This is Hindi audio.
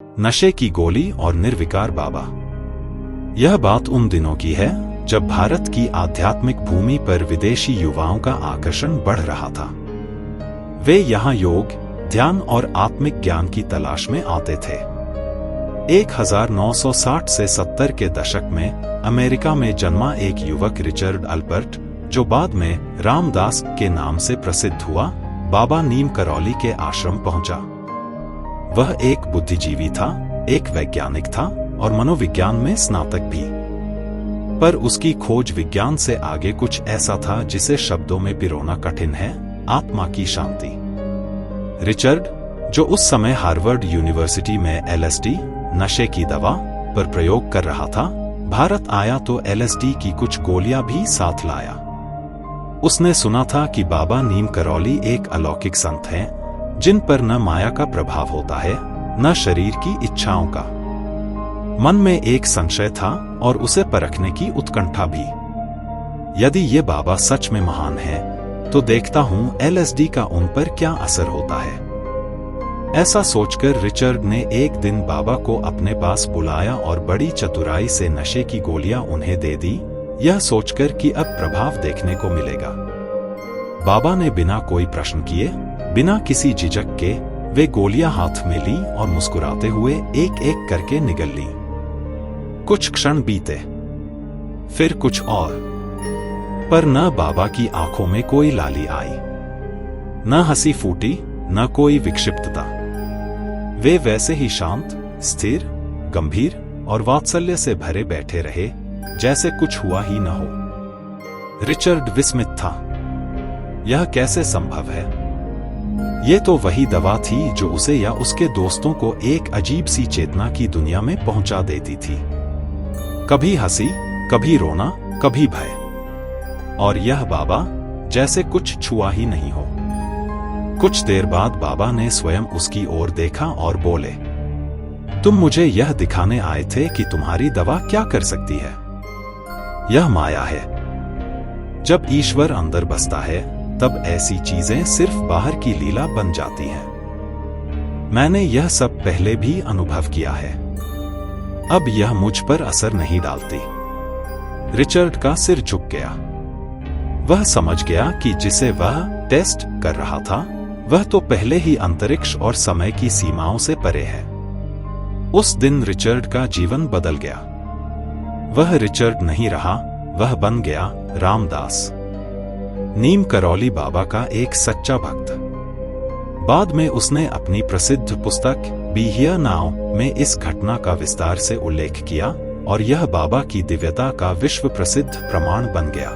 नशे की गोली और निर्विकार बाबा। यह बात उन दिनों की है जब भारत की आध्यात्मिक भूमि पर विदेशी युवाओं का आकर्षण बढ़ रहा था। वे यहाँ योग, ध्यान और आत्मिक ज्ञान की तलाश में आते थे। 1960 से 70 के दशक में अमेरिका में जन्मा एक युवक रिचर्ड अल्बर्ट, जो बाद में रामदास के नाम से प्रसिद्ध हुआ, बाबा नीम करौली के आश्रम पहुंचा। वह एक बुद्धिजीवी था, एक वैज्ञानिक था और मनोविज्ञान में स्नातक भी। पर उसकी खोज विज्ञान से आगे कुछ ऐसा था जिसे शब्दों में पिरोना कठिन है: आत्मा की शांति। रिचर्ड, जो उस समय हार्वर्ड यूनिवर्सिटी में LSD, नशे की दवा, पर प्रयोग कर रहा था, भारत आया तो LSD की कुछ गोलियां भी साथ लाया। उसने सुना था कि बाबा नीम करौली एक अलौकिक संत हैं, जिन पर न माया का प्रभाव होता है, न शरीर की इच्छाओं का। मन में एक संशय था और उसे परखने की उत्कंठा भी। यदि ये बाबा सच में महान है, तो देखता हूं LSD का उन पर क्या असर होता है। ऐसा सोचकर रिचर्ड ने एक दिन बाबा को अपने पास बुलाया और बड़ी चतुराई से नशे की गोलियां उन्हें दे दी, यह सोचकर कि अब प्रभाव देखने को मिलेगा। बाबा ने बिना कोई प्रश्न किए, बिना किसी झिझक के, वे गोलियां हाथ में ली और मुस्कुराते हुए एक एक करके निगल ली। कुछ क्षण बीते, फिर कुछ और, पर न बाबा की आंखों में कोई लाली आई, न हंसी फूटी, न कोई विक्षिप्तता। वे वैसे ही शांत, स्थिर, गंभीर और वात्सल्य से भरे बैठे रहे, जैसे कुछ हुआ ही न हो। रिचर्ड विस्मित था। यह कैसे संभव है? ये तो वही दवा थी जो उसे या उसके दोस्तों को एक अजीब सी चेतना की दुनिया में पहुंचा देती थी। कभी हंसी, कभी रोना, कभी भय। और यह बाबा, जैसे कुछ छुआ ही नहीं हो। कुछ देर बाद बाबा ने स्वयं उसकी ओर देखा और बोले, तुम मुझे यह दिखाने आए थे कि तुम्हारी दवा क्या कर सकती है। यह माया है। जब ईश्वर अंदर बसता है, तब ऐसी चीजें सिर्फ बाहर की लीला बन जाती हैं। मैंने यह सब पहले भी अनुभव किया है। अब यह मुझ पर असर नहीं डालती। रिचर्ड का सिर झुक गया। वह समझ गया कि जिसे वह टेस्ट कर रहा था, वह तो पहले ही अंतरिक्ष और समय की सीमाओं से परे है। उस दिन रिचर्ड का जीवन बदल गया। वह रिचर्ड नहीं रहा, वह बन गया रामदास, नीम करौली बाबा का एक सच्चा भक्त। बाद में उसने अपनी प्रसिद्ध पुस्तक बी हियर नाउ में इस घटना का विस्तार से उल्लेख किया और यह बाबा की दिव्यता का विश्व प्रसिद्ध प्रमाण बन गया।